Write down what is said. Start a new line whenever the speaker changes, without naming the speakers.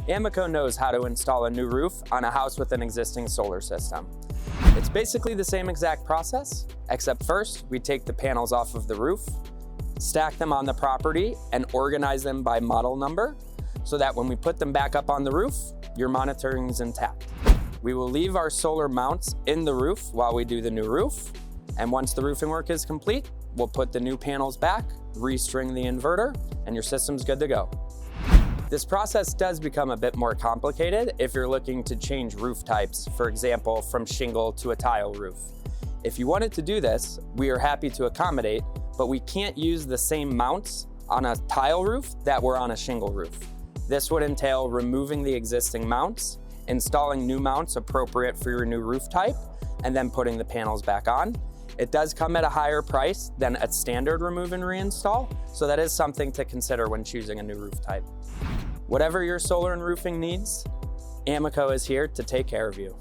AMECO knows how to install a new roof on a house with an existing solar system. It's basically the same exact process, except first we take the panels off of the roof, stack them on the property, and organize them by model number so that when we put them back up on the roof, your monitoring is intact. We will leave our solar mounts in the roof while we do the new roof, and once the roofing work is complete, we'll put the new panels back, restring the inverter, and your system's good to go. This process does become a bit more complicated if you're looking to change roof types, for example, from shingle to a tile roof. If you wanted to do this, we are happy to accommodate, but we can't use the same mounts on a tile roof that were on a shingle roof. This would entail removing the existing mounts, installing new mounts appropriate for your new roof type, and then putting the panels back on. It does come at a higher price than a standard remove and reinstall, so that is something to consider when choosing a new roof type. Whatever your solar and roofing needs, AMECO is here to take care of you.